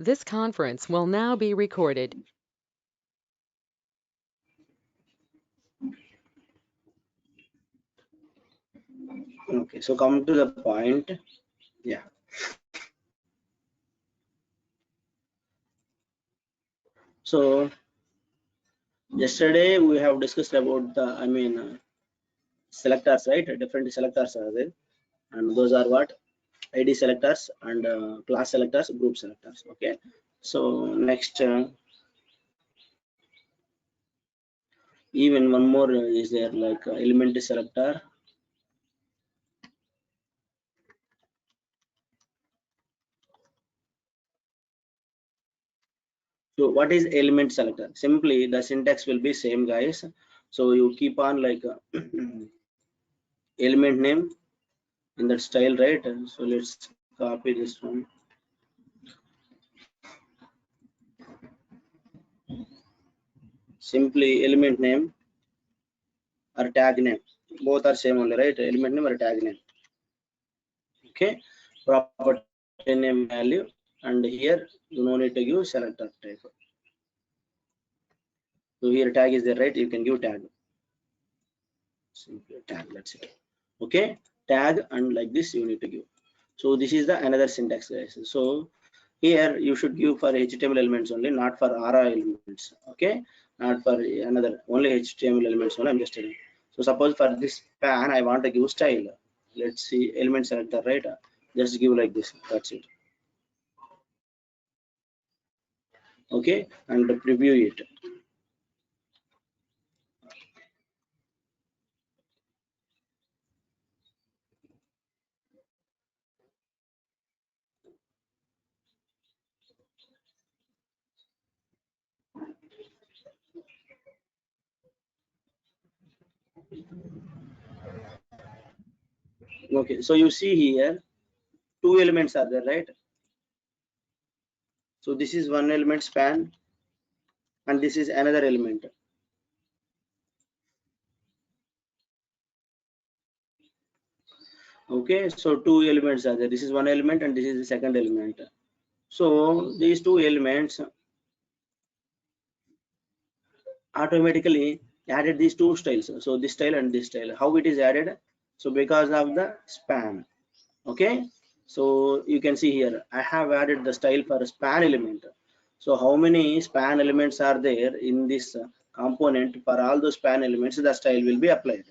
This conference will now be recorded. Okay, so come to the point. Yeah. So yesterday we have discussed about the selectors, right? Different selectors are there, and those are what? ID selectors and class selectors, group selectors. Okay. So next, even one more is there, like element selector. So what is element selector? Simply the syntax will be same, guys. So you keep on like element name in that style, right? So let's copy this one. Simply element name or tag name, both are same only, right? Element name or tag name. Okay, property name value, and here you no need to give selector type. So here tag is there, right? You can give tag. Simply tag, that's it. Okay, tag, and like this you need to give. So this is the another syntax, guys. So here you should give for HTML elements only, not for RA elements. Okay, not for another, only HTML elements only. I'm just telling. So suppose for this span I want to give style. Let's see, element selector, right? Just give like this. That's it. Okay, and preview it. Okay, so you see here two elements are there, right? So this is one element span, and this is another element. Okay, so two elements are there. This is one element and this is the second element. So these two elements automatically added these two styles. So this style and this style. How it is added? So because of the span. Okay, so you can see here I have added the style for span element. So how many span elements are there in this component? For all those span elements the style will be applied.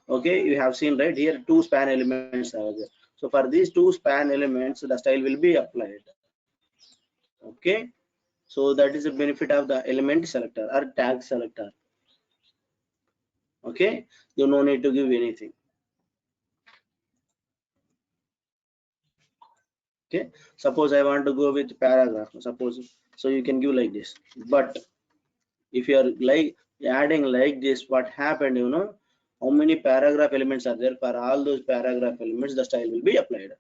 Okay, you have seen right here two span elements are there. So for these two span elements the style will be applied. Okay, so that is the benefit of the element selector or tag selector. Okay, you no need to give anything. Okay, suppose I want to go with paragraph, suppose, so you can give like this. But if you are like adding like this, what happened, how many paragraph elements are there? For all those paragraph elements the style will be applied.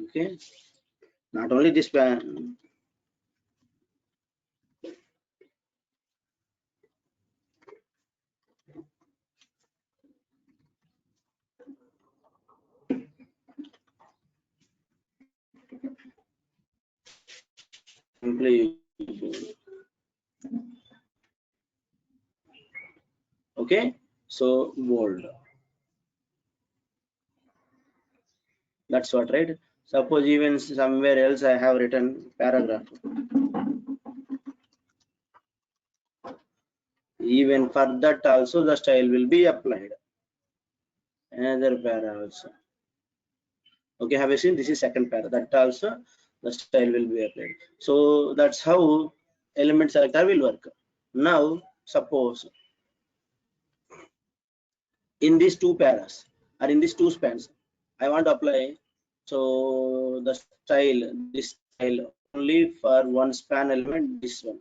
Okay, not only this simply. Okay, so bold, that's what, right? Suppose even somewhere else I have written paragraph, even for that also the style will be applied. Another para also. Okay, have you seen? This is second para, that also the style will be applied. So that's how element selector will work. Now suppose in these two paras or in these two spans I want to apply, so the style, this style only for one span element, this one.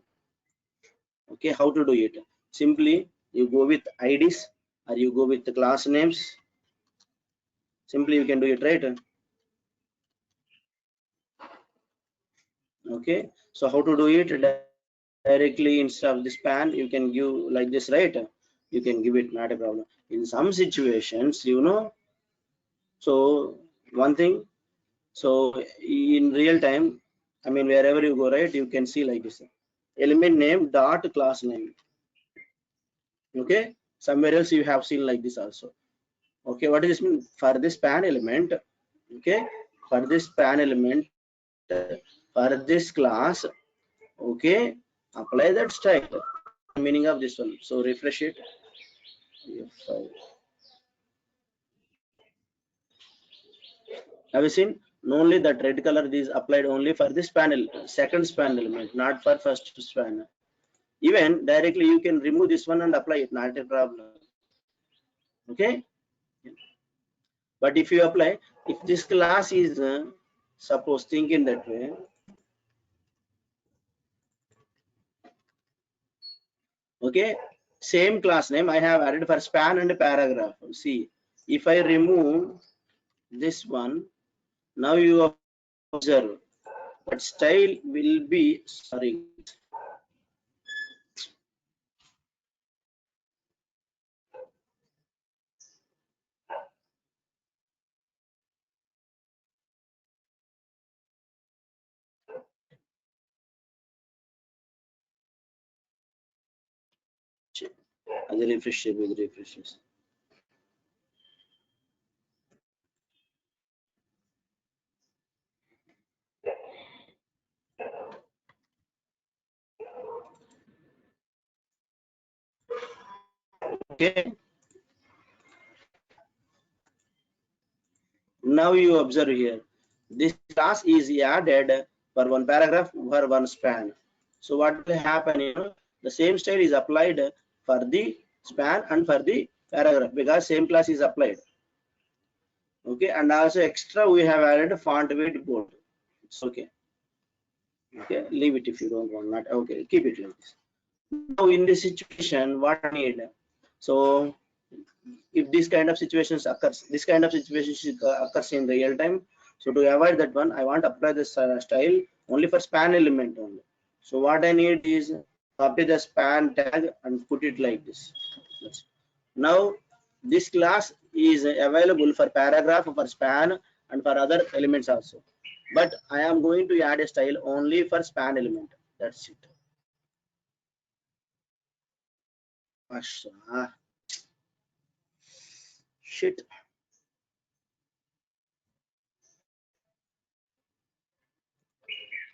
Okay, how to do it? Simply you go with IDs or you go with the class names. Simply you can do it, right? Okay, so how to do it? Directly instead of the span you can give like this, right? You can give it, not a problem. In some situations, so one thing, So in real time, I mean wherever you go, right, you can see like this: element name dot class name. Okay, somewhere else you have seen like this also. Okay, what does this mean? For this pan element, okay, for this pan element, for this class, okay, apply that style. Meaning of this one. So refresh it. Have you seen? Only that red color is applied only for this panel, second span element, not for first span. Even directly you can remove this one and apply it, not a problem. Okay, but if you apply, if this class is suppose think in that way, okay, same class name I have added for span and paragraph. See, if I remove this one, now you observe, but style will be, sorry, అది refresh చేయబోదు, refresh చేసి. Okay, now you observe here, this class is added for one paragraph for one span. So what will happen, you know, the same style is applied for the span and for the paragraph because same class is applied. Okay, and also extra we have added font weight bold. It's okay. Okay, leave it if you don't want, not okay, keep it like this. Now in this situation, what I need, so if this kind of situations occurs, this kind of situations occurs in real time, so to avoid that one, I want to apply this style only for span element only. So what I need is copy the span tag and put it like this. Now this class is available for paragraph, for span and for other elements also, but I am going to add a style only for span element. That's it. Shit.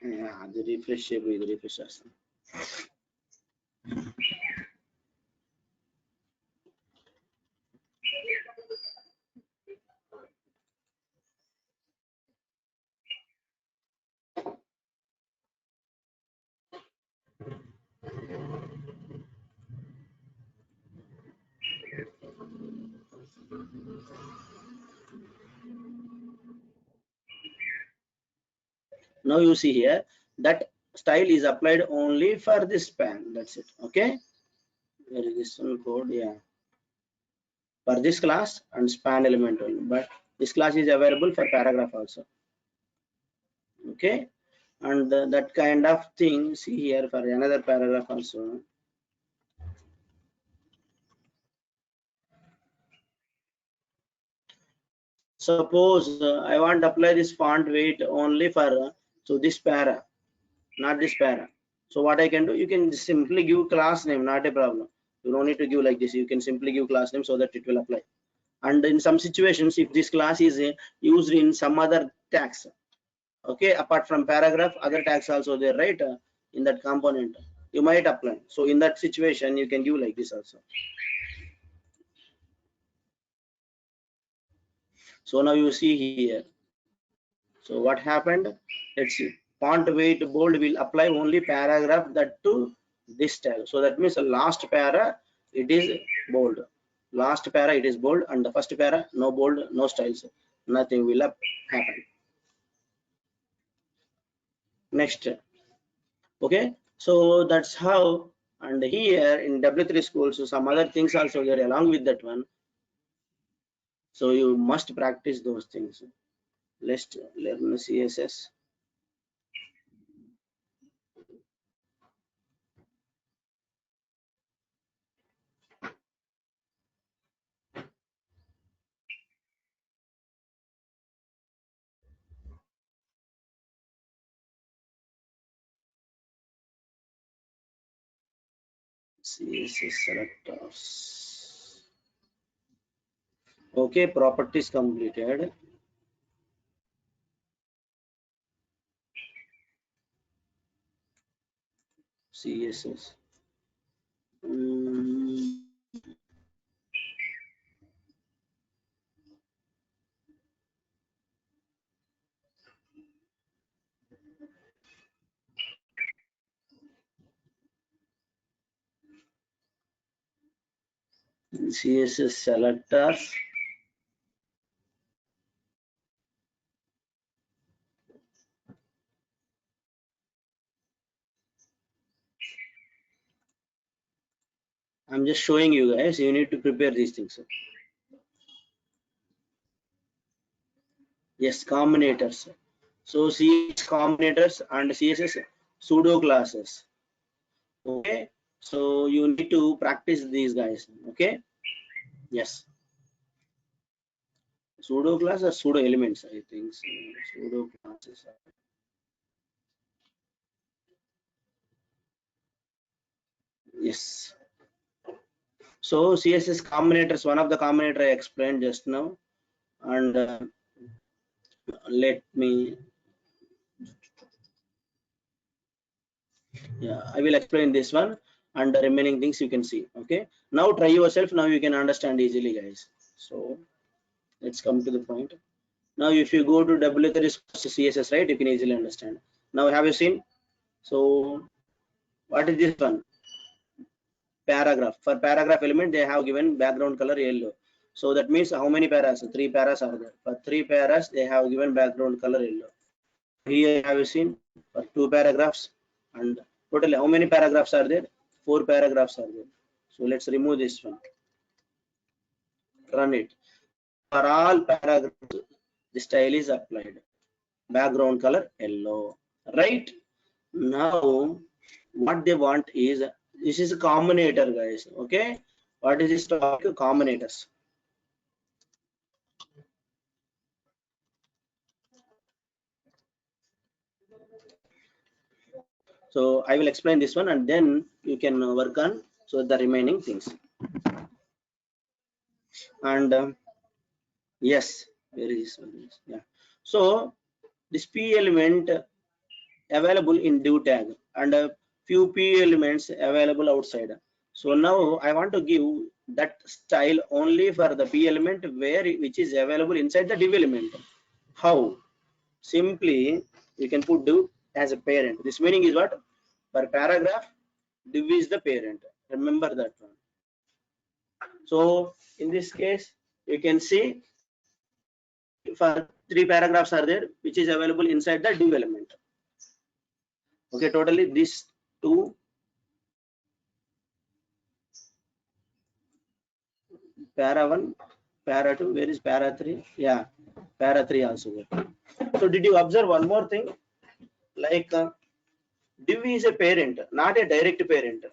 Yeah, the refresh the refresh చేస్తాను. Now you see here that style is applied only for this span. That's it. Okay. Where is this one code? Yeah. For this class and span element only. But this class is available for paragraph also. Okay. And that kind of thing, see here for another paragraph also. Suppose I want to apply this font weight only for so this para, not this para. So what I can do, you can simply give class name, not a problem. You don't need to give like this. You can simply give class name so that it will apply. And in some situations, if this class is used in some other tags, okay, apart from paragraph, other tags also there, right, in that component, you might apply. So in that situation, you can give like this also. So now you see here. So what happened? Let's see. Font weight bold will apply only paragraph that to this tag. So that means the last para it is bold. Last para it is bold, and the first para no bold, no styles. Nothing will happen. Next. Okay. So that's how. And here in W3 School, so some other things also there along with that one. So you must practice those things. Let's learn CSS. CSS selectors. Okay, properties completed. CSS. Mm, CSS selectors. I'm just showing you guys. You need to prepare these things. Yes, combinators. So CSS combinators and CSS pseudo classes. Okay. So you need to practice these guys. Okay. Yes. Pseudo class or pseudo elements, I think. So, pseudo classes. Yes. So CSS combinators, one of the combinator I explained just now, and let me, yeah, I will explain this one, and the remaining things you can see. Okay. Now try yourself. Now you can understand easily, guys. So let's come to the point. Now if you go to W3 CSS, right, you can easily understand. Now have you seen? So what is this one? Paragraph. For paragraph element, they have given background color yellow. So that means how many paras? 3 paras are there. For 3 paras, they have given background color yellow. Here have you seen for 2 paragraphs, and totally how many paragraphs are there? 4 paragraphs are there. So let's remove this one. Run it. For all paragraphs, the style is applied. Background color yellow. Right? Now what they want is, this is a combinator, guys. Okay, what is this topic? Combinators. So I will explain this one, and then you can work on so the remaining things. And yes, where is this? Yeah. So this p element available in div tag, and a few p elements available outside. So now I want to give that style only for the p element where which is available inside the div element. How? Simply you can put div as a parent. This meaning is what? Per paragraph, div is the parent. Remember that one. So in this case, you can see for 3 paragraphs are there, which is available inside the div element. Okay, totally these 2, para 1, para 2, where is para 3? Yeah, para 3 also there. So did you observe one more thing? Like div is a parent, not a direct parent.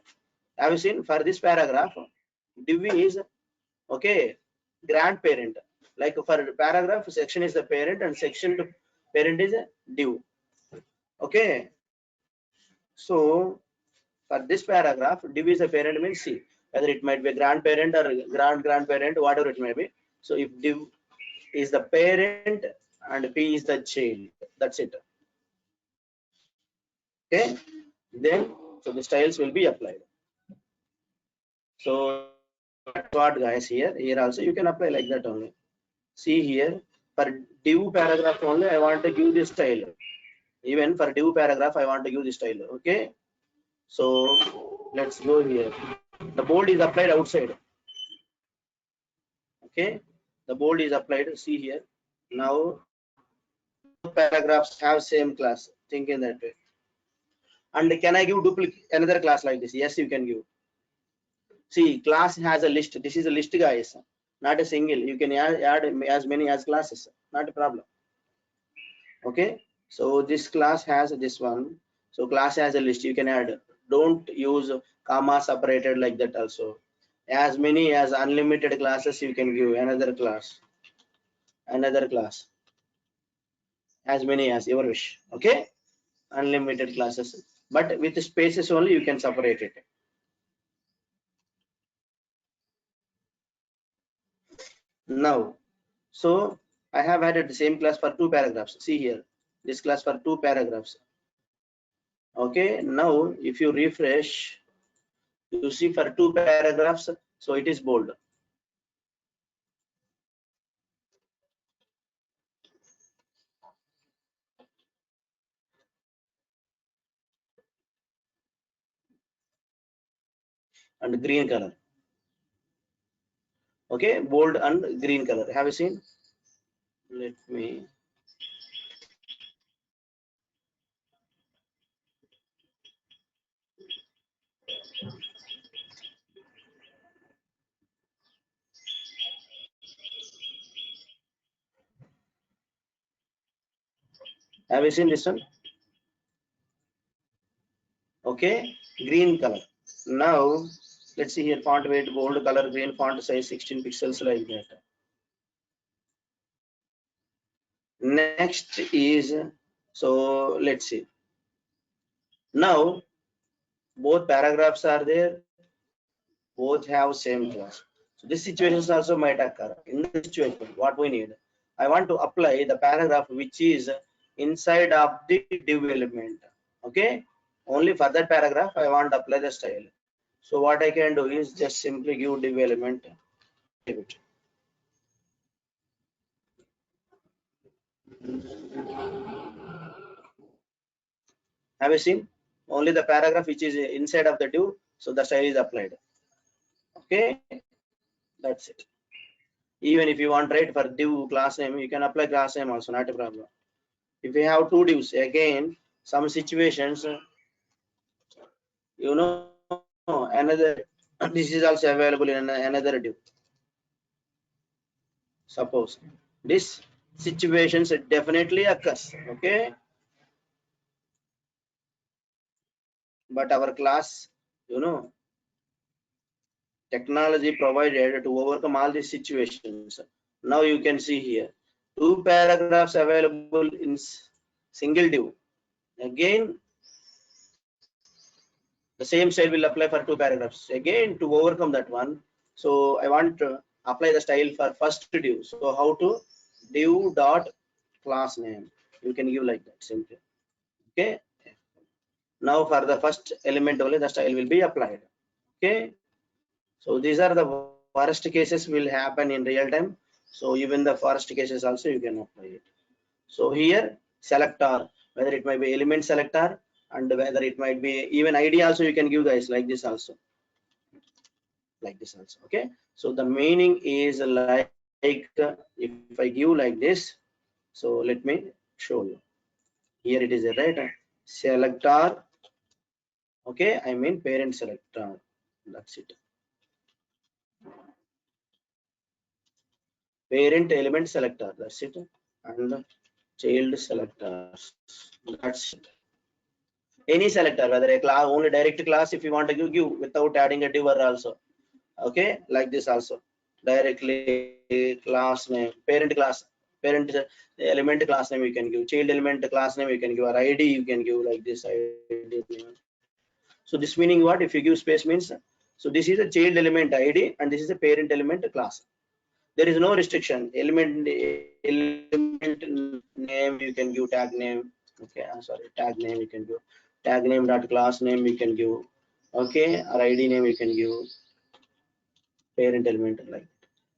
Have you seen for this paragraph? Div is, okay, grandparent. Like for paragraph, section is the parent and section to parent is a div. Okay, so for this paragraph, div is a parent means C, whether it might be a grandparent or grandparent, whatever it may be. So if div is the parent and P is the child, that's it. Okay, then so the styles will be applied. So what guys, here also you can apply like that only. See here, for div paragraph only I want to give this style. Even for div paragraph I want to give this style. Okay, so let's go here. The bold is applied outside. Okay, the bold is applied. See here. Now paragraphs have same class. Think in that way. And can I give duplicate another class like this? Yes, you can give. See, class has a list. This is a list, guys, not a single. You can add as many as classes, not a problem. Okay, so this class has this one. So class has a list. You can add. Don't use comma separated like that also. As many as unlimited classes you can give another class, as many as your wish. Okay, unlimited classes, but with spaces only you can separate it. Now, so I have added the same class for 2 paragraphs. See here, this class for 2 paragraphs. Okay, now if you refresh, you see for 2 paragraphs, so it is bold. And green color. Okay, bold and green color. Have you seen? Let me. Have you seen this one? Okay, green color. Now let's see here, font weight, bold color, green, font size 16 pixels, like that. Next is, so let's see. Now both paragraphs are there, both have same class. So this situation also might occur. In this situation, what we need, I want to apply the paragraph which is inside of the div element. Okay, only for that paragraph I want to apply the style. So what I can do is just simply give div element. Have you seen? Only the paragraph which is inside of the div, so the style is applied. Okay, that's it. Even if you want to write for div class name, you can apply class name also, not a problem. If you have two divs, again, some situations, you know, another, this is also available in another div. Suppose this situations definitely occurs. Okay, but our class, you know, technology provided to overcome all these situations. Now you can see here, two paragraphs available in single div. Again, the same style will apply for two paragraphs. Again, to overcome that one, so I want to apply the style for first div. So how to div dot class name? You can give like that simply. Okay. Now for the first element only, the style will be applied. Okay. So these are the worst cases will happen in real time. So even the worst cases also you can apply it. So here selector, whether it might be element selector and whether it might be even ID also you can give, guys, like this also. Like this also. Okay. So the meaning is like if I give like this, so let me show you. Here it is a right selector. Okay, I mean parent selector. That's it. Parent element selector, that's it. And child selectors, that's it. Any selector, whether a class, only direct class, if you want to give without adding a div also. Okay, like this also, directly class name, parent class, parent element class name you can give, child element class name you can give, or ID you can give like this ID name. So this meaning what, if you give space means, so this is a child element ID and this is a parent element class. There is no restriction. Element name you can give, tag name. Okay, I'm sorry, tag name you can give, tag name dot class name you can give. Okay, or ID name you can give, parent element like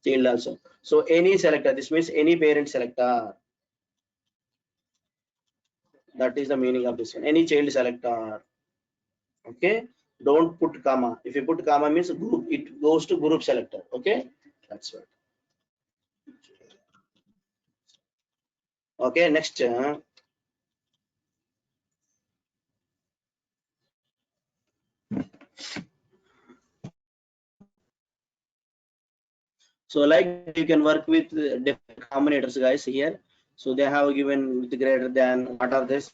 child also. So any selector, this means any parent selector. That is the meaning of this one. Any child selector. Okay, don't put comma. If you put comma means group, it goes to group selector. Okay, that's what. Okay, next. So like you can work with different combinators, guys, here. So they have given with greater than, what are this?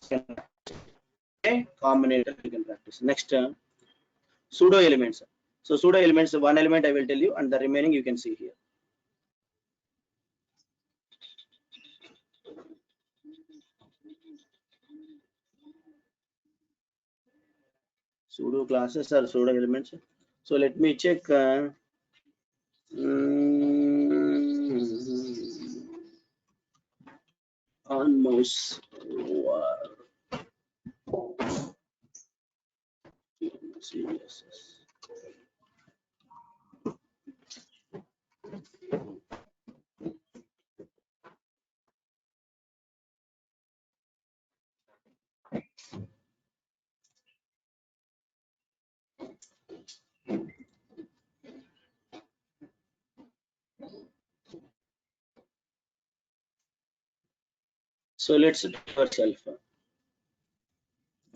Okay, combinator you can practice. Next, pseudo elements. So pseudo elements, one element I will tell you and the remaining you can see here. Pseudo classes or pseudo elements. So let me check. mouse over CSS. So let's do yourself.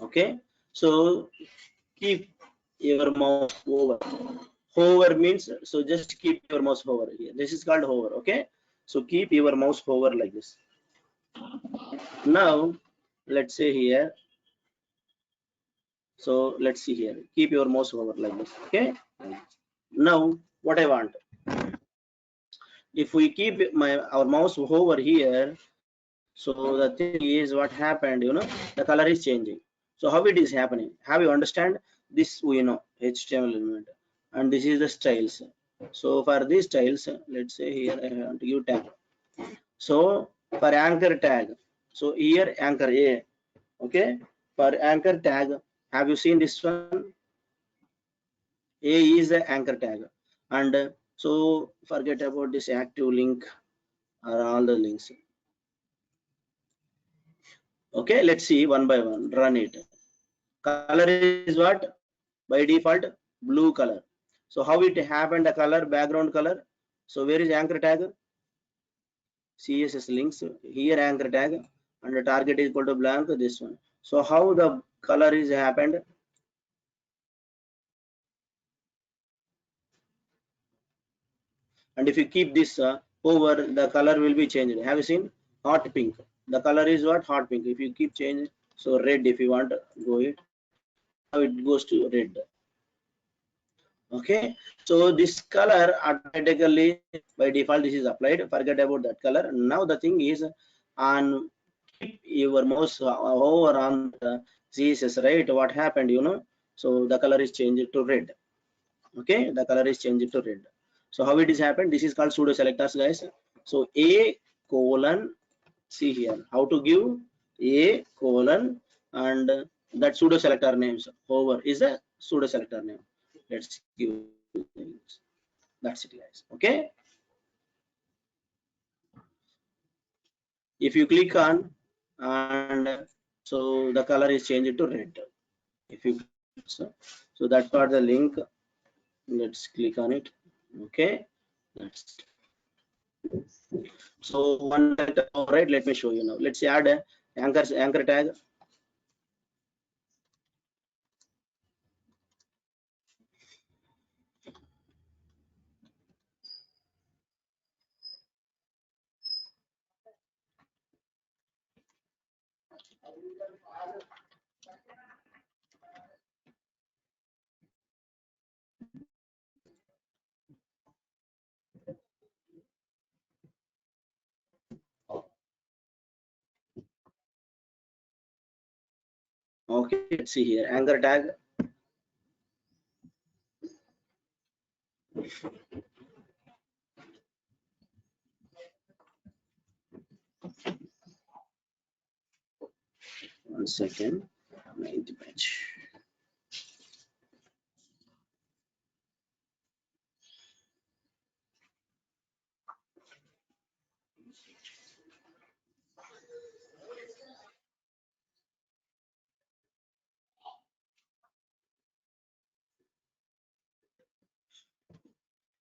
Okay, so keep your mouse over. Hover means, so just keep your mouse hover here. This is called hover. Okay, so keep your mouse hover like this. Now let's say here, so let's see here, keep your mouse hover like this. Okay, now what I want, if we keep our mouse hover here, so the thing is what happened, the color is changing. So how it is happening, have you understand this? We know HTML element, and this is the styles. So for these styles, let's say here I want to give tag. So for anchor tag, so here anchor A. Okay, for anchor tag, have you seen this one? A is the anchor tag, and so forget about this active link or all the links. Okay, let's see one by one, run it. Color is what? By default blue color. So how it happened, the color, background color? So where is anchor tag? CSS links here, anchor tag, and the target is equal to blank, this one. So how the color is happened? And if you keep this over, the color will be changed. Have you seen? Hot pink. The color is what? Hot pink. If you keep changing, so red, if you want to go it, now it goes to red. Okay, so this color automatically by default this is applied. Forget about that color. Now the thing is, on keep your mouse over on the CSS, right? What happened, so the color is changed to red. Okay, the color is changed to red. So how it is happened? This is called pseudo selectors, guys. So a colon, see here how to give a colon, and that pseudo selector names over is a pseudo selector name. Let's give names. That's it, guys. Okay, if you click on, and so the color is changed to red. If you so that's what the link. Let's click on it. Okay, that's so one. All right, let me show you now. Let's add a anchor tag. Okay, let's see here, anchor tag. One second, 90 page.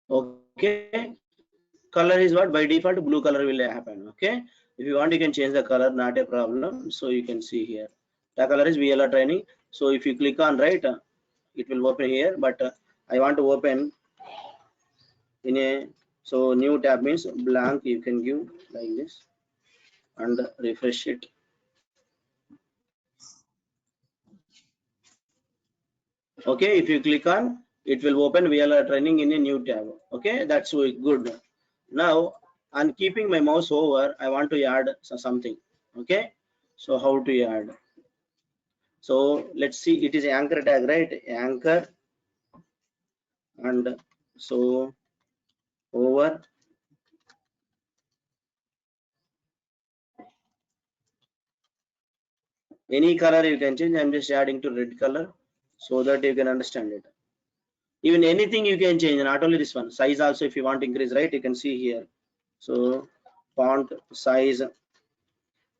Okay, color is what? By default blue color will happen. Okay, if you want you can change the color, not a problem. So you can see here the color is VLR training. So if you click on, right, it will open here, but I want to open in a, so new tab means blank, you can give like this and refresh it. Okay, if you click on, it will open VLR training in a new tab. Okay, that's good. Now on keeping my mouse over, I want to add something. Okay, so how to add? So let's see, it is anchor tag, right? Anchor, and so over, Any color you can change. I'm just adding to red color so that you can understand it. Even anything you can change, not only this one. Size also, if you want to increase, right? You can see here. So font size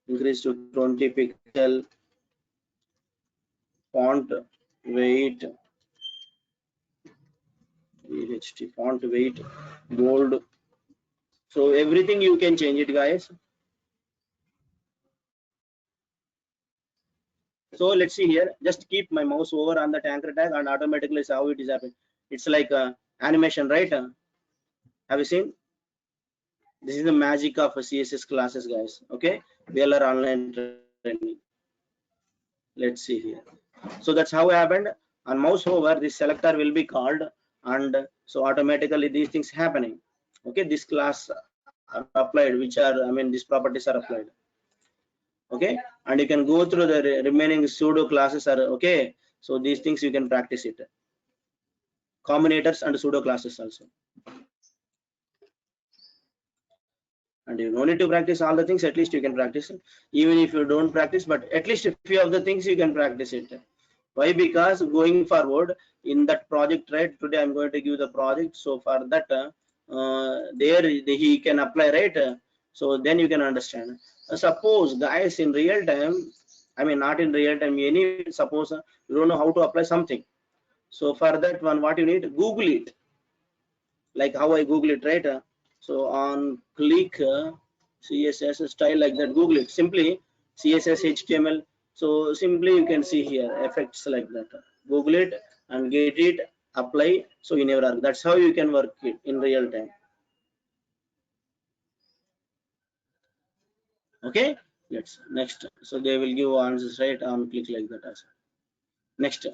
increase to 20 pixel. Font weight, EHT, font weight, bold. So everything you can change it, guys. So let's see here. Just keep my mouse over on the anchor tag and automatically see how it is happening. It's like animation, right? Have you seen? This is the magic of CSS classes, guys. Okay, VLR online training. Let's see here. So that's how it happened. On mouse over, this selector will be called, and so automatically these things happening. Okay, this class are applied, which are, I mean, these properties are applied. Okay, and you can go through the remaining pseudo classes are okay. So these things you can practice it. Combinators and pseudo classes also. And you don't need to practice all the things, at least you can practice it. Even if you don't practice, but at least a few of the things you can practice it. Why? Because going forward in that project, right, today I'm going to give the project, so for that there he can apply, right? So then you can understand. Suppose guys, in real time, I mean not in real time, any suppose you don't know how to apply something, so for that one what you need, Google it, like how I Google it, right? So on click CSS style like that, Google it simply, CSS HTML. So simply you can see here effects like that. Google it and get it, apply. So in your work, that's how you can work it in real time. Okay, let's next. So they will give answers right on click like that as well. Next.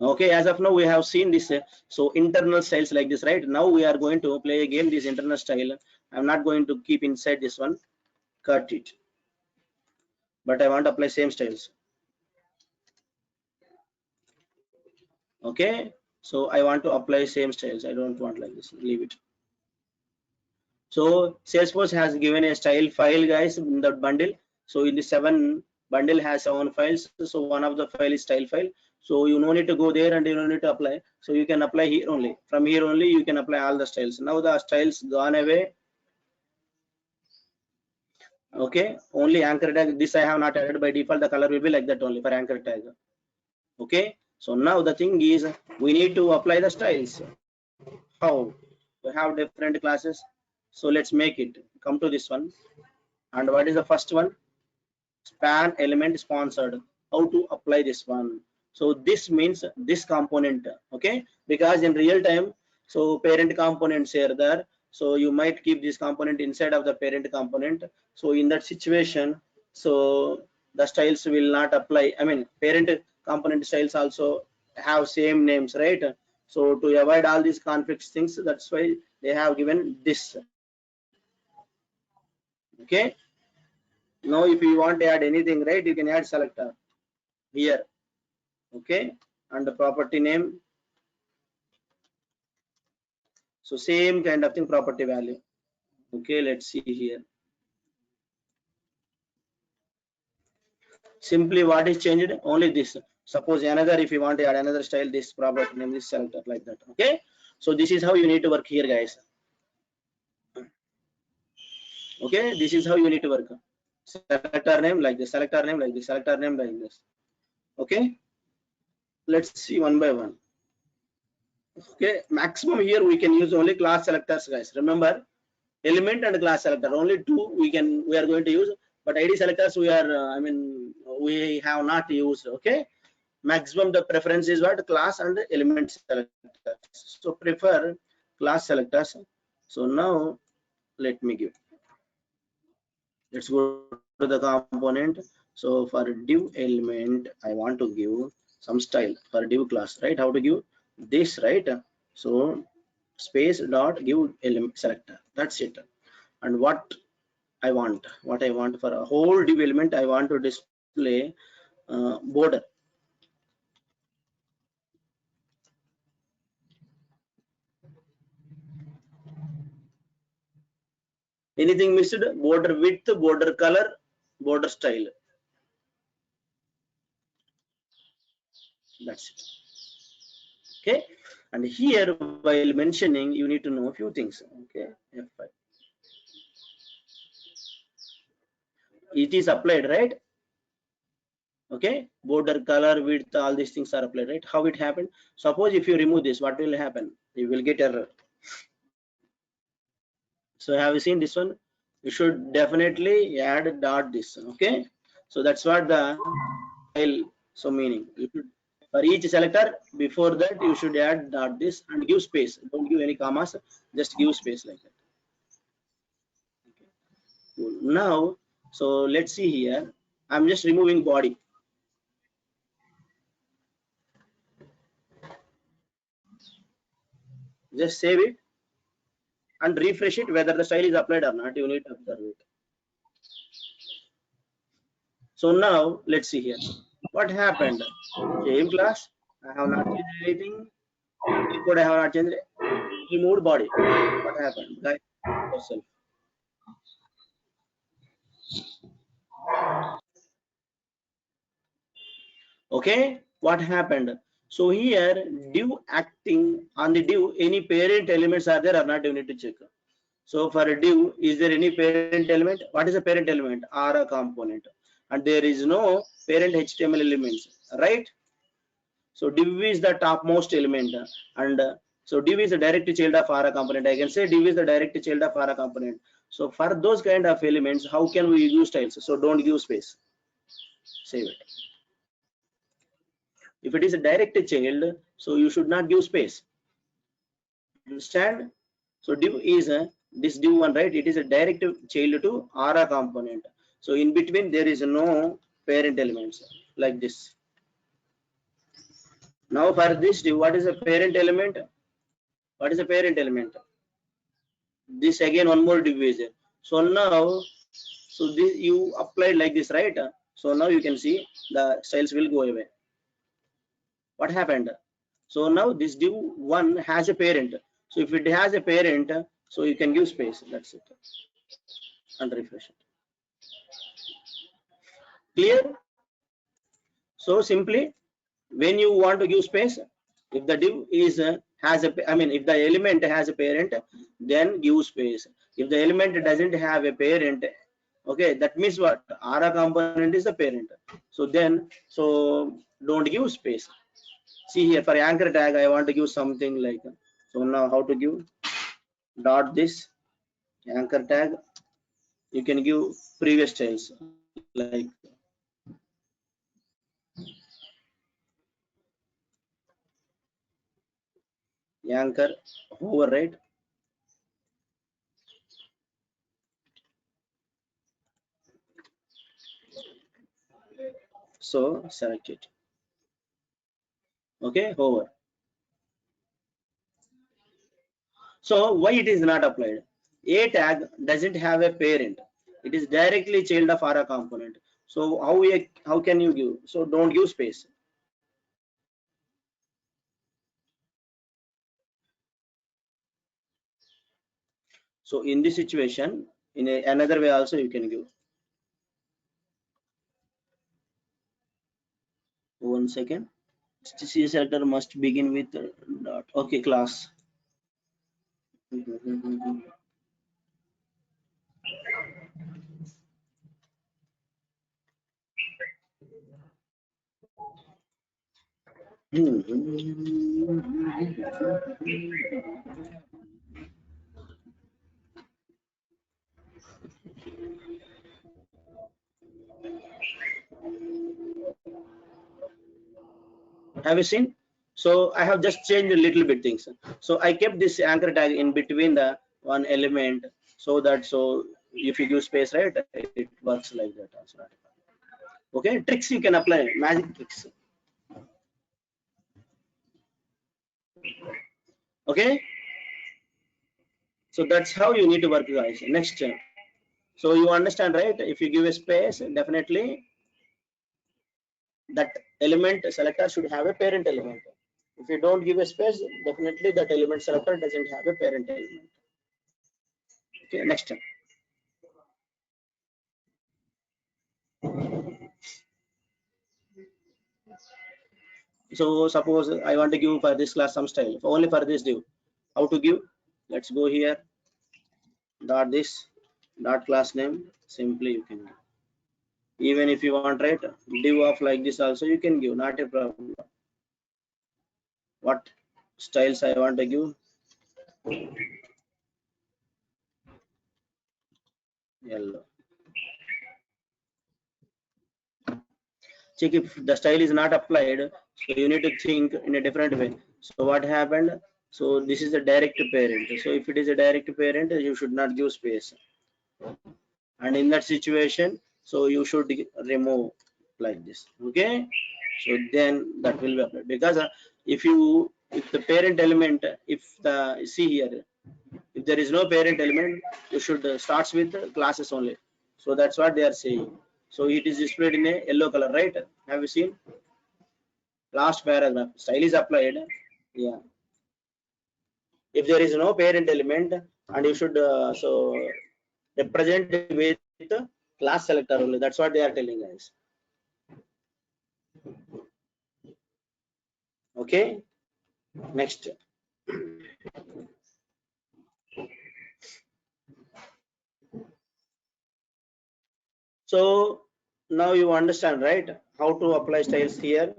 Okay, as of now we have seen this so internal styles like this, right? Now we are going to play a game, this internal style. I'm not going to keep inside this one, cut it, but I want to apply same styles. Okay, so I want to apply same styles, I don't want like this, leave it. So Salesforce has given a style file, guys, in the bundle. So in the 7 bundle has 7 files, so one of the file is style file. So you no need to go there and you don't need to apply, so you can apply here only, from here only you can apply all the styles. Now the styles gone away. Okay, only anchor tag, this I have not added. By default the color will be like that only for anchor tag. Okay, so now the thing is we need to apply the styles. How? We have different classes, so let's make it. Come to this one, and what is the first one? Span element sponsored. How to apply this one? So this means this component, okay, because in real time, so parent components here there, so you might keep this component inside of the parent component. So in that situation, so the styles will not apply, I mean parent component styles also have same names, right? So to avoid all these conflicts things, that's why they have given this. Okay, now if you want to add anything, right, you can add selector here. Okay, and the property name, so same kind of thing, property value. Okay, let's see here. Simply what is changed, only this. Suppose another, if you want to add another style, this property name, this selector like that. Okay, so this is how you need to work here, guys. Okay, this is how you need to work. Selector name like this, selector name like this, selector name like this. Okay, let's see one by one. Okay, maximum here we can use only class selectors, guys. Remember, element and class selector, only two we are going to use, but id selectors we are I mean we have not used. Okay, maximum the preference is what, class and element selectors, so prefer class selectors. So now let me give, let's go to the component. So for div element I want to give some style for div class, right? How to give this, right? So space dot give element selector, that's it. And what I want for a whole div element, I want to display border. Anything missed? Border width, border color, border style. That's it. Okay. And here, while mentioning, you need to know a few things. Okay. F5. It is applied, right? Okay. Border, color, width, all these things are applied, right? How it happened? Suppose if you remove this, what will happen? You will get error. So have you seen this one? You should definitely add dot this. Okay. So that's what the style. So meaning you should, for each selector, before that you should add dot this and give space. Don't give any commas. Just give space like that. Cool. Now, so let's see here. I'm just removing body. Just save it and refresh it. Whether the style is applied or not, you need to observe it. So now let's see here. What happened? Same class. I have not changed anything. Code I have not changed. Removed body. What happened? Guide yourself. Okay, what happened? So here div acting on the div, any parent elements are there or not, you need to check. So for a div, is there any parent element? What is a parent element? Or a component, and there is no parent HTML elements, right? So div is the topmost element, and so div is the direct child of Ara component. I can say div is the direct child of Ara component. So for those kind of elements, how can we use styles? So don't give space. Save it. If it is a direct child, so you should not give space. Understand? So div is this div one, right? It is a direct child to Ara component. So in between there is no parent elements like this. Now for this div, what is a parent element? What is a parent element? This again one more div is there. So now, so this you applied like this, right? So now you can see the styles will go away. What happened? So now this div one has a parent. So if it has a parent, so you can give space. That's it. And refresh it. Clear? So simply, when you want to give space, if the div is has a, I mean, if the element has a parent, then give space. If the element doesn't have a parent, okay, that means what? Ara component is the parent. So then, so don't give space. See here for anchor tag, I want to give something like, so now how to give dot this anchor tag. You can give previous styles like anchor hover, right? So select it. Okay, hover. So why it is not applied? A tag doesn't have a parent. It is directly child of Ara component. So how can you give? So don't give space. So in this situation, in another way also you can give. One second. C selector must begin with dot. Okay, class. Have you seen? So I have just changed a little bit things. So I kept this anchor tag in between the one element, so that so if you give space, right, it works like that also. Okay, tricks you can apply, magic tricks. Okay, so that's how you need to work, guys. Next, so you understand, right? If you give a space, definitely that element selector should have a parent element. If you don't give a space, definitely that element selector doesn't have a parent element. Okay, next. So suppose I want to give for this class some style only for this div. How to give? Let's go here. Dot this dot class name. Simply you can give. Even if you want write div of like this also you can give. Not a problem. What styles I want to give? Yellow. Check if the style is not applied, so you need to think in a different way. So what happened? So this is a direct parent. So if it is a direct parent, you should not give space. And in that situation, so you should remove like this. Okay. So then that will be applied because if the parent element, if the see here, if there is no parent element, you should starts with classes only. So that's what they are saying. So it is displayed in a yellow color, right? Have you seen? Last paragraph, style is applied. Yeah. If there is no parent element, and you should so represent with class selector only. That's what they are telling guys. Okay. Next. So now you understand, right? How to apply styles here.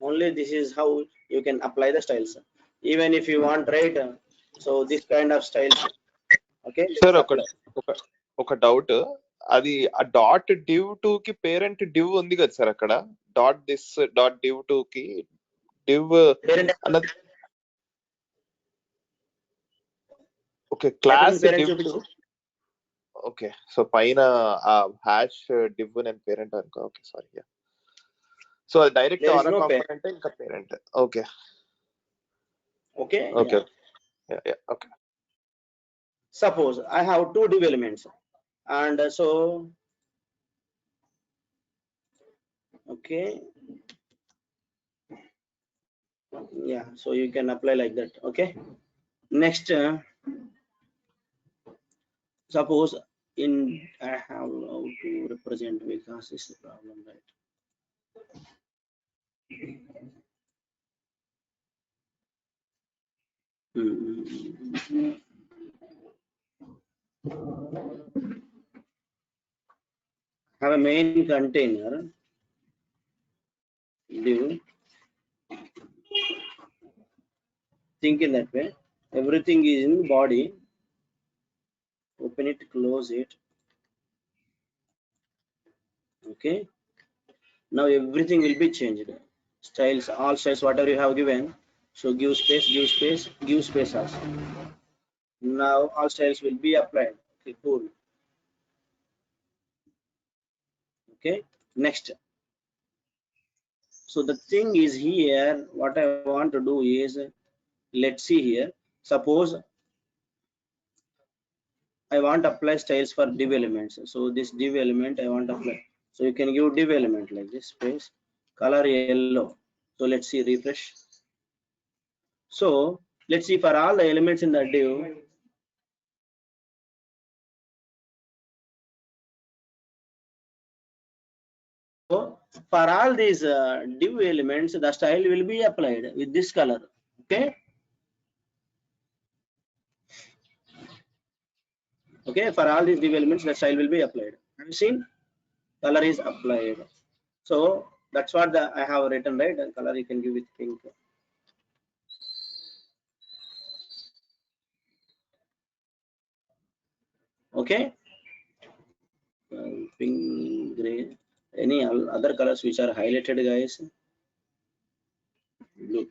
Only this is how you can apply the styles. Even if you want, right? So this kind of styles. Okay. Sir Let's ఒక apply. ఒక ఒక doubt. అది ఆ dot div 2 కి parent div ఉంది కదా sir, అక్కడ dot this dot div 2 కి div Parent. అన్నది ఓకే క్లాస్ Parent div 2. చూపించు. ఓకే, సో పైన ఆ హ్యాష్ div నేను పేరెంట్ అనుకో. Okay sorry. సో అది డైరెక్ట్ There is ఆరో no parent. కాంపోనెంట్ ఇంకా parent. Okay Okay. Okay Yeah. Okay. Suppose I have two div elements, and so okay, yeah. So you can apply like that. Okay. Next, suppose in I have how to represent because is the problem, right? Have a main container div. Think in that way. Everything is in body. Open it, close it. Okay. Now everything will be changed. Styles, all styles, whatever you have given. So give space, give space, give space also. Now all styles will be applied. Okay, cool. Okay. Next. So the thing is here, what I want to do is, let's see here. Suppose I want to apply styles for div elements. So this div element I want to apply. So you can give div element like this, space, color yellow. So let's see, refresh. So let's see for all the elements in the div. So for all these div elements, the style will be applied with this color. Okay. Okay, for all these div elements, the style will be applied. Have you seen? Color is applied. So that's what I have written, right? And color you can give with pink. Okay. Pink, gray. Any other colors which are highlighted, guys? Blue.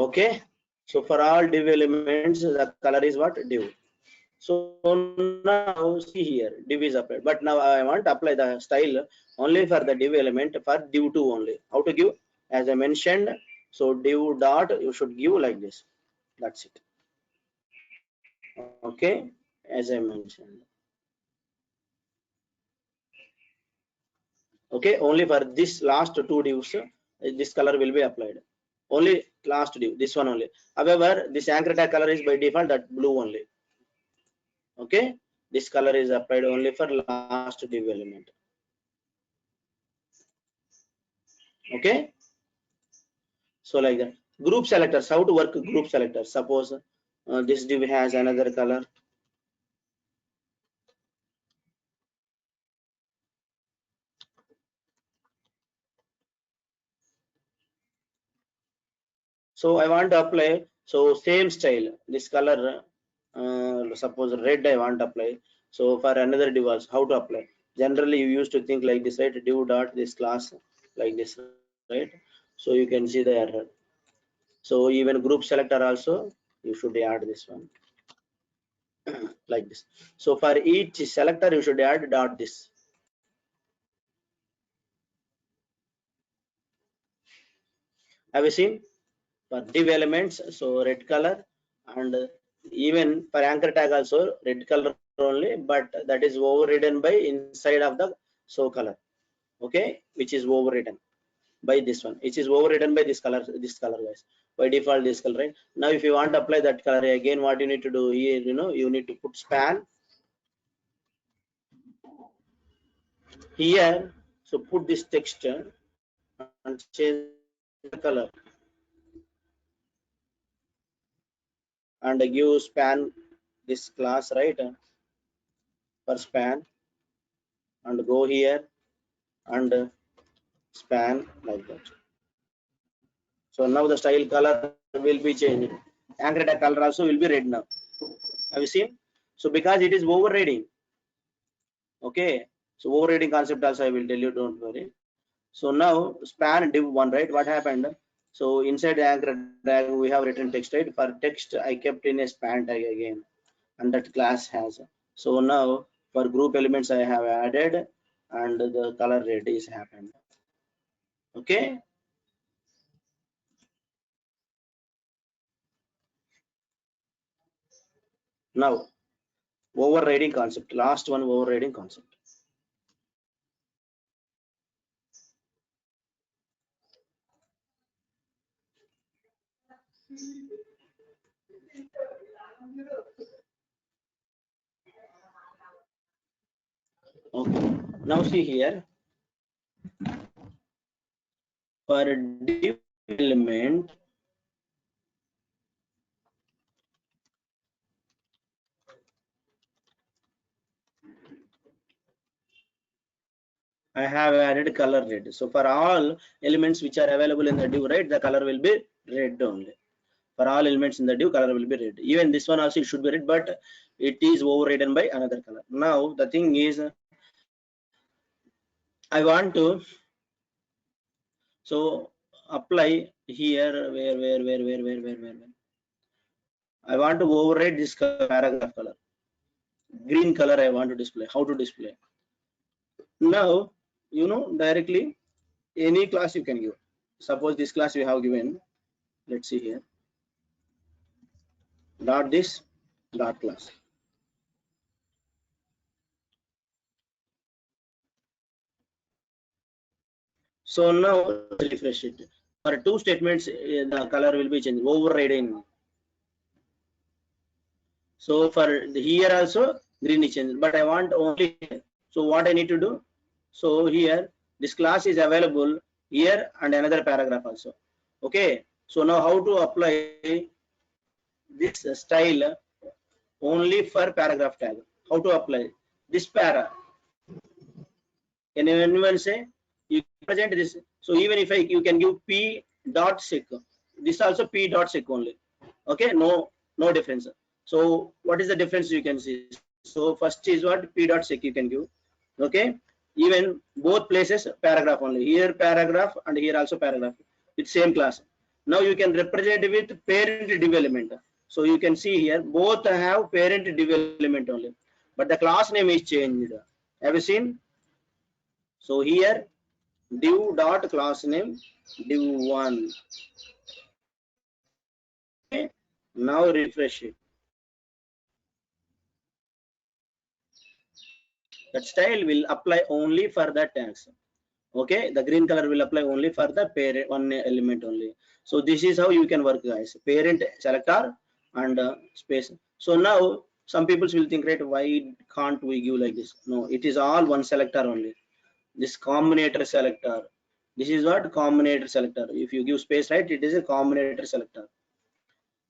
Okay. So for all div elements, the color is what? Div. So now see here, div is applied. But now I want to apply the style only for the div element for div 2 only. How to give? As I mentioned, so div dot you should give like this. That's it. Okay, as I mentioned. Okay, only for this last two divs this color will be applied, only last div, this one only. However, this anchor tag color is by default that blue only. Okay, this color is applied only for last div element. Okay, so like that. Group selectors, how to work group selectors? Suppose this div has another color. So I want to apply, so same style, this color, suppose red I want to apply. So for another div also, how to apply? Generally you used to think like this, right? Div dot this class like this, right? So you can see the error. So even group selector also you should add this one like this. So for each selector you should add dot this. Have you seen? For div elements, so red color, and even for anchor tag also red color only, but that is overridden by inside of the so color. Okay, which is overridden by this one, which is overridden by this color guys, by default this color, right? Now if you want to apply that color again, what you need to do here, you need to put span here. So put this text and change the color and give span this class, right? For span, and go here and span like that. So now the style color will be changed. Anchor tag color also will be red now. Have you seen? So because it is overriding. Okay, so overriding concept also I will tell you, don't worry. So now span div one, right? What happened? So inside the anchor tag we have written text, right? For text I kept in a span tag again, and that class has. So now for group elements I have added, and the color red is happened. Okay, now overriding concept, last one, overriding concept. Okay, now see here, for div element I have added color red. So for all elements which are available in the div, right, the color will be red only. For all elements in the div, color will be red. Even this one also it should be red, but it is overridden by another color. Now the thing is, I want to so apply here where I want to override this paragraph color, green color I want to display. How to display? Now directly any class you can give. Suppose this class we have given, let's see here, dot this dot class. So now refresh it. For two statements the color will be changed, overriding. So for here also green is changed, but I want only, so what I need to do, so here this class is available here and another paragraph also. Okay, so now how to apply this style only for paragraph tag? How to apply this para? Can anyone say? You present this, so even if you can give p dot sec, this also p dot sec only. Okay, no difference. So what is the difference you can see? So first is what, p dot sec you can give. Okay, even both places paragraph only, here paragraph and here also paragraph with same class. Now you can represent with parent div element. So you can see here both have parent div element only, but the class name is changed. Have you seen? So here div dot class name div1. Okay, now refresh it. That style will apply only for the tags. Okay, the green color will apply only for the parent one element only. So this is how you can work, guys. Parent selector and space. So now some people will think, right, why can't we give like this? No, it is all one selector only. This combinator selector. This is what combinator selector. If you give space, right, it is a combinator selector.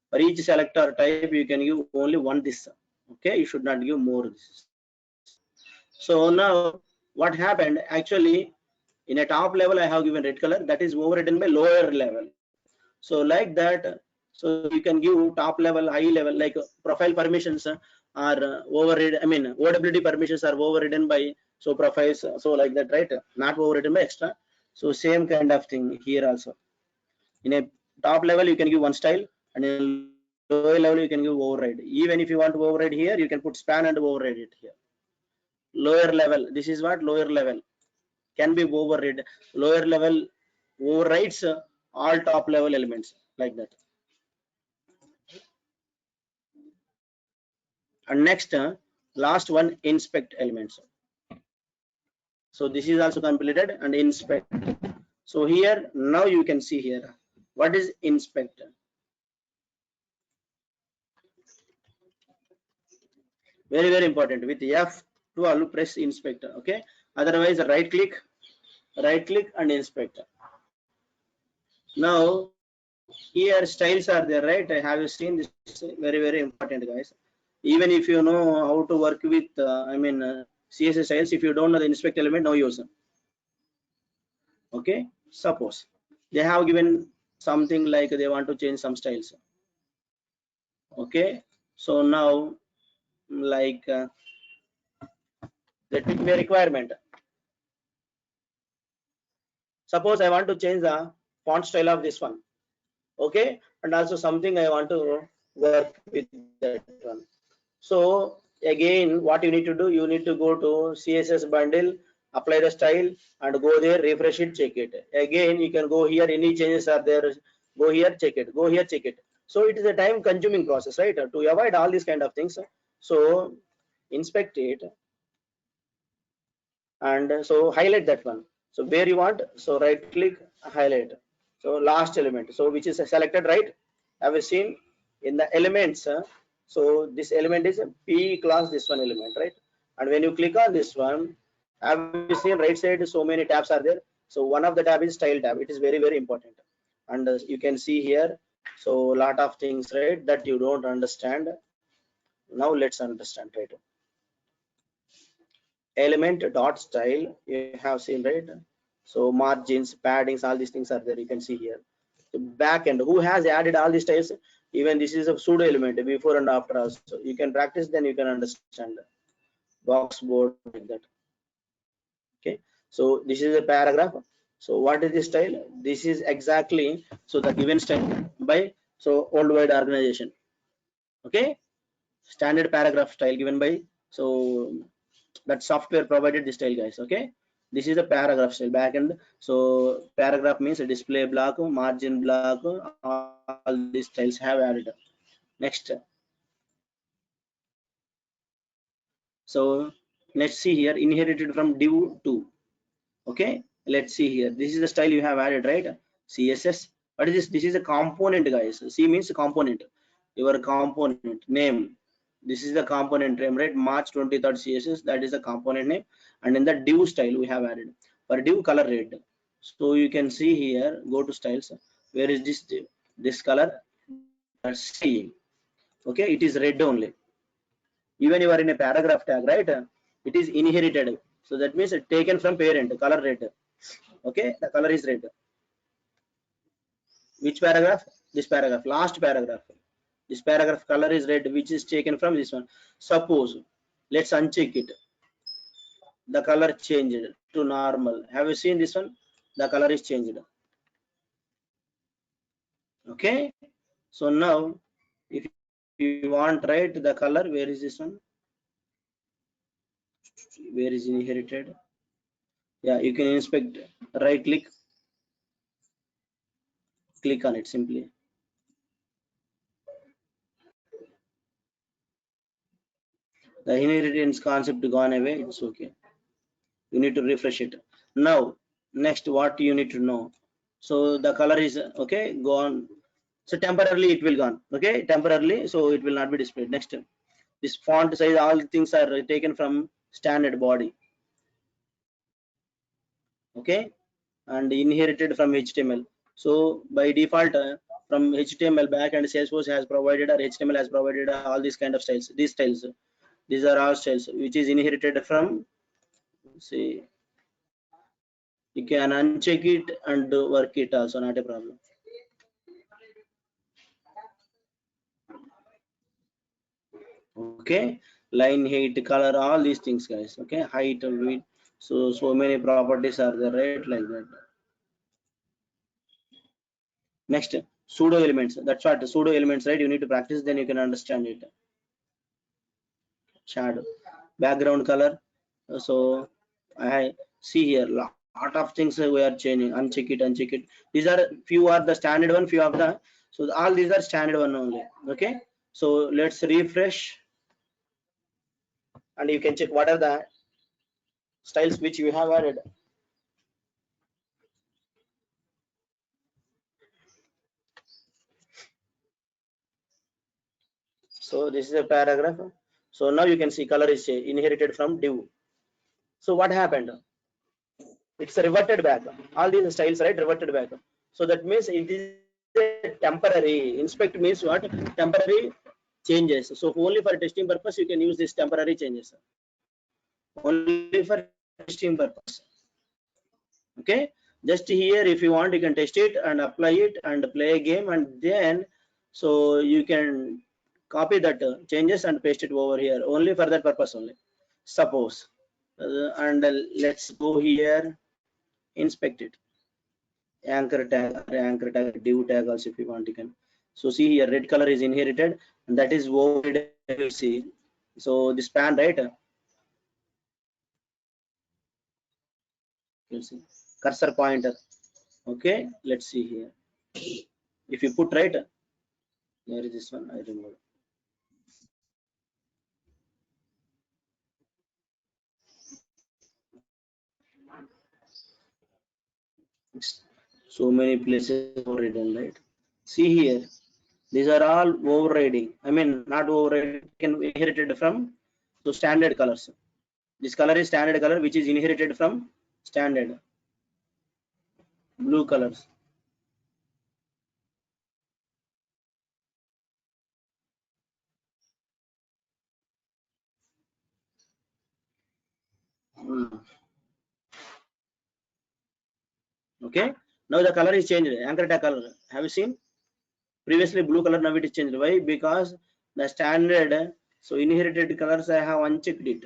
For each selector type, you can give only one this. Okay, you should not give more this. So now what happened actually, in a top level I have given red color, that is overridden by lower level. So like that, so you can give top level, high level, like profile permissions are overridden. I mean OWD permissions are overridden by so profiles, so like that, right? Not overridden by extra. So same kind of thing here also. In a top level you can give one style, and in lower level you can give override. Even if you want to override here, you can put span and override it here. Lower level, this is what lower level can be override. Lower level overrides all top level elements like that. And next, last one, inspect elements. So this is also completed, and inspect. So here now you can see here what is inspect. Very important. With F12 press inspect. Okay, otherwise right click and inspect. Now here styles are there, right? I have you seen this? Very important, guys. Even if you know how to work with CSS styles, if you don't know the inspect element, no use. Okay, suppose they have given something like they want to change some styles. Okay, so now like that will be a requirement. Suppose I want to change the font style of this one. Okay, and also something I want to work with that one. So again what you need to do, you need to go to CSS bundle, apply the style, and go there, refresh it, check it. Again you can go here, any changes are there, go here, check it, go here, check it. So it is a time consuming process, right? To avoid all these kind of things, so inspect it, and so highlight that one. So where you want, so right click, highlight. So last element, so which is selected, right? Have you seen in the elements? So this element is a P class, this one element, right? And when you click on this one, have you seen right side so many tabs are there? So one of the tab is style tab. It is very important. And you can see here, so lot of things, right, that you don't understand. Now let's understand, right? Element dot style, you have seen, right? So margins, paddings, all these things are there, you can see here. The back end, who has added all these styles? Even this is a pseudo element, before and after also you can practice, then you can understand. Box board like that. Okay, so this is a paragraph. So what is this style? This is exactly so the given style by so worldwide organization. Okay, standard paragraph style given by so that software provided this style, guys. Okay, this is a paragraph style backend. So paragraph means a display block, margin block, all these styles have added. Next, so let's see here, inherited from div2. Okay, let's see here, this is the style you have added, right? CSS. What is this? This is a component, guys. C means component, your component name. This is the component name, right? March 23rd CSS, that is the component name. And in the div style we have added for div color red. So you can see here, go to styles, where is this div? This color, that's C. Okay, it is red only. Even you are in a paragraph tag, right? It is inherited, so that means taken from parent, color red. Okay, the color is red. Which paragraph? This paragraph, last paragraph. This paragraph color is red, which is taken from this one. Suppose let's uncheck it, the color changed to normal. Have you seen this one? The color is changed. Okay, so now if you want, right, the color, where is this one? Where is inherited? Yeah, you can inspect, right click on it simply. The inheritance concept gone away, it's okay. You need to refresh it. Now next what you need to know. So the color is okay gone, so temporarily it will gone, okay, temporarily, so it will not be displayed. Next, this font size, all things are taken from standard body, okay, and inherited from HTML. So by default, from HTML back, and Salesforce has provided, or HTML has provided all these kind of styles. These styles, these are all styles which is inherited from, say, you can uncheck it and work it also, not a problem. Okay, line, height, color, all these things, guys. Okay, height and width. So many properties are there, right? Like that. Next, pseudo elements. That's what pseudo elements, right? You need to practice, then you can understand it. Shadow, background color. So I see here lot of things we are changing. Uncheck it, uncheck it. These are few are the standard one, few of the, so all these are standard one only. Okay, so let's refresh, and you can check what are the styles which you have added. So this is a paragraph. So now you can see color is inherited from div. So what happened? It's reverted back. All these styles, right, reverted back. So that means it is a temporary. Inspect means what? Temporary changes. So only for testing purpose you can use this temporary changes. Only for testing purpose. Okay. Just here, if you want, you can test it and apply it and play a game, and then so you can copy that changes and paste it over here, only for that purpose only. Suppose and let's go here, inspect it, anchor tag or anchor tag, div tag also if you want, you can. So see here, red color is inherited, and that is overridden. See, so this span, right, you see cursor pointer. Okay, let's see here. If you put, right, where is this one, I remember. So many places overridden, right? See here, these are all overriding. I mean, not overriding, can inherited from, so standard colors. This color is standard color which is inherited from standard blue colors. Okay, now the color is changed, anchor tag color. Have you seen? Previously blue color, now it is changed. Why? Because the standard, so inherited colors I have unchecked it.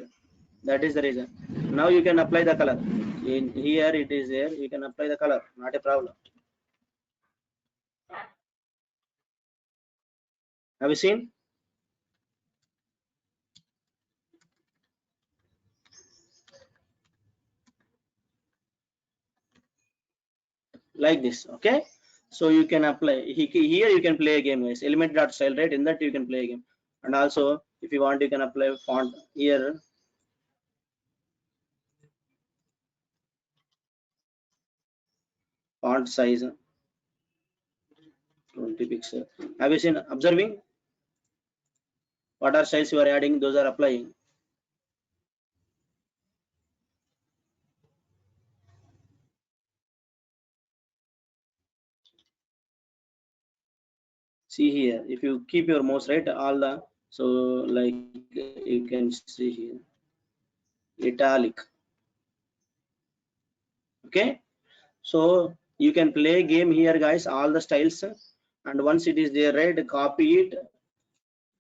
That is the reason. Now you can apply the color. In here it is there, you can apply the color, not a problem. Have you seen? Like this. Okay, so you can apply here, you can play a game, guys. Element.style, right? In that you can play a game. And also if you want, you can apply font here, font size 20 pixel. Have you seen? Observing what are styles you are adding, those are applying. See here, if you keep your mouse, right, all the, so like you can see here italic. Okay, so you can play game here, guys, all the styles, and once it is there, right, copy it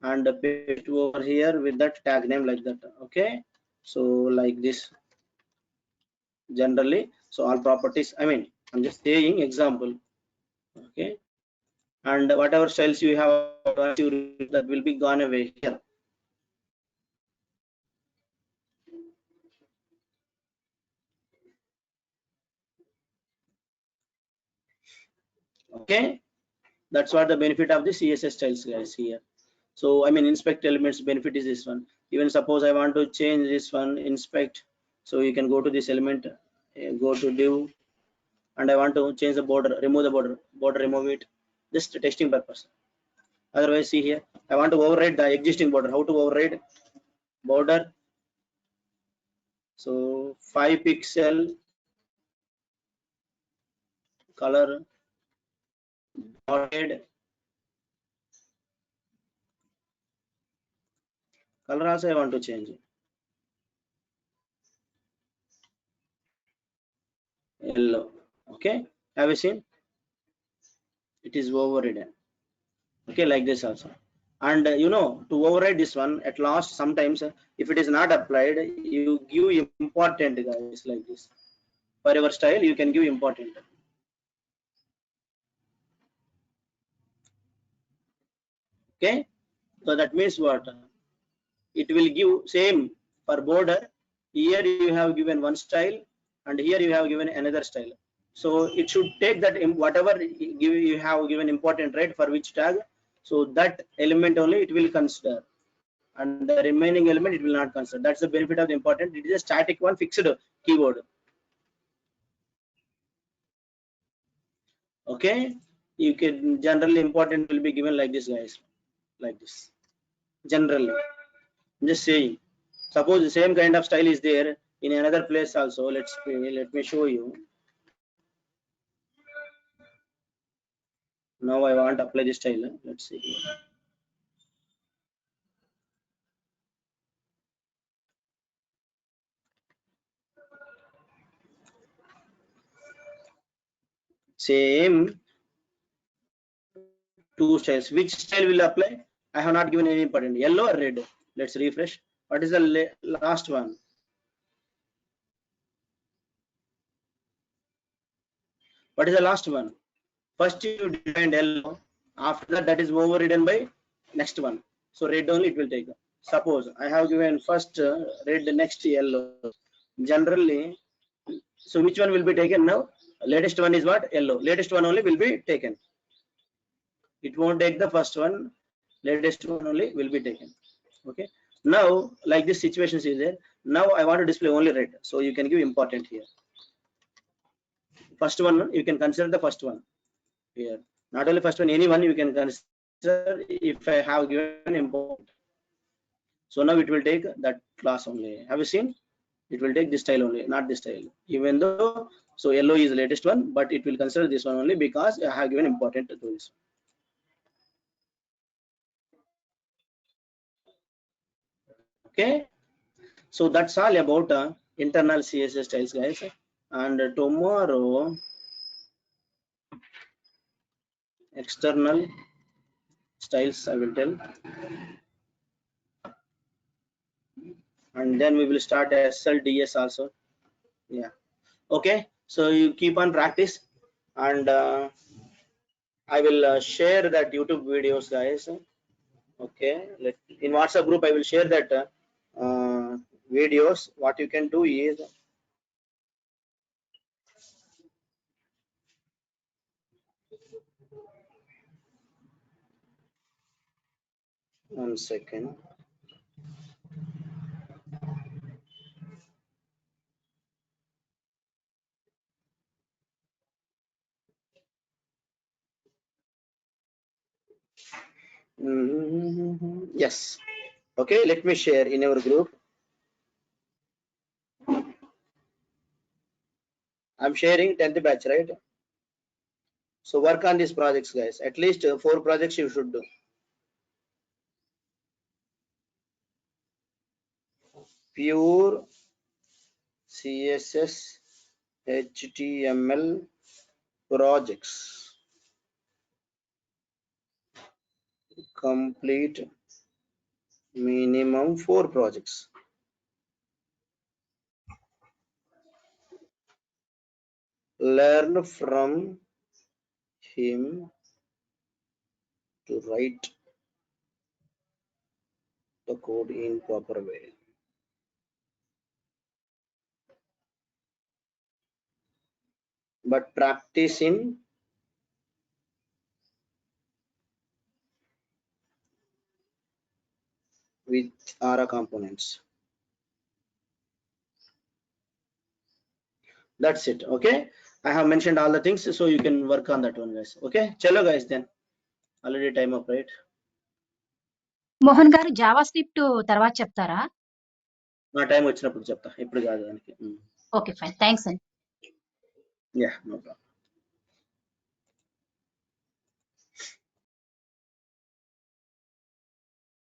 and paste over here with that tag name like that. Okay, so like this generally. So all properties, I mean, I'm just saying example. Okay, and whatever styles you have, that will be gone away here. Okay, that's what the benefit of the CSS styles, guys, here. So I mean, inspect elements benefit is this one. Even suppose I want to change this one, inspect, so you can go to this element, go to div, and I want to change the border, remove the border, remove it, just testing purpose. Otherwise, see here, I want to override the existing border. How to override border? So 5 pixel color dotted. Color also I want to change. Yellow. Okay. Have you seen? It is overridden. Okay, like this also. And to override this one, at last, sometimes if it is not applied, you give important, guys, like this. For your style, you can give important. Okay. So that means what? It will give same for border. Here you have given one style, and here you have given another style. So it should take that whatever you have given important, right, for which tag. So that element only it will consider, and the remaining element it will not consider. That's the benefit of the important. It is a static one, fixed keyword. Okay, you can generally important will be given like this, guys, like this. Generally, I'm just saying. Suppose the same kind of style is there in another place also. Let me show you. Now I want to apply this style. Let's see. Same two styles. Which style will apply? I have not given any important. Yellow or red? Let's refresh. What is the last one? What is the last one? First you defined yellow. After that, that is overridden by next one. So red only it will take. Suppose I have given first red, next yellow. Generally, so which one will be taken now? Latest one is what? Yellow. Latest one only will be taken. It won't take the first one. Latest one only will be taken. Okay. Now, like this situation is there. Now I want to display only red. So you can give important here. First one, you can consider the first one here. Not only first one, any one you can consider if I have given important. So now it will take that class only. Have you seen? It will take this style only, not this style. Even though, so yellow is the latest one, but it will consider this one only because I have given important to this. Okay. So that's all about internal CSS styles, guys. And tomorrow, external styles I will tell, and then we will start SLDS also. Yeah. Okay. So you keep on practice, and I will share that YouTube videos, guys. Okay. In WhatsApp group, I will share that videos. What you can do is, 1 second. Yes. Okay. Let me share in our group. I'm sharing 10th batch, right? So work on these projects, guys. At least 4 projects you should do. Pure CSS HTML projects. Complete minimum 4 projects. Learn from him to write the code in proper way. But practice in with Ara components. That's it. Okay. I have mentioned all the things, so you can work on that one, guys. Okay, chalo guys, then already time up, right? Mohan గారు Java script తర్వాత చెప్తారా? నా time వచ్చినప్పుడు చెప్తా, ఇప్పుడు కాదు దానికి. Okay fine, thanks అండి. Yeah, no problem.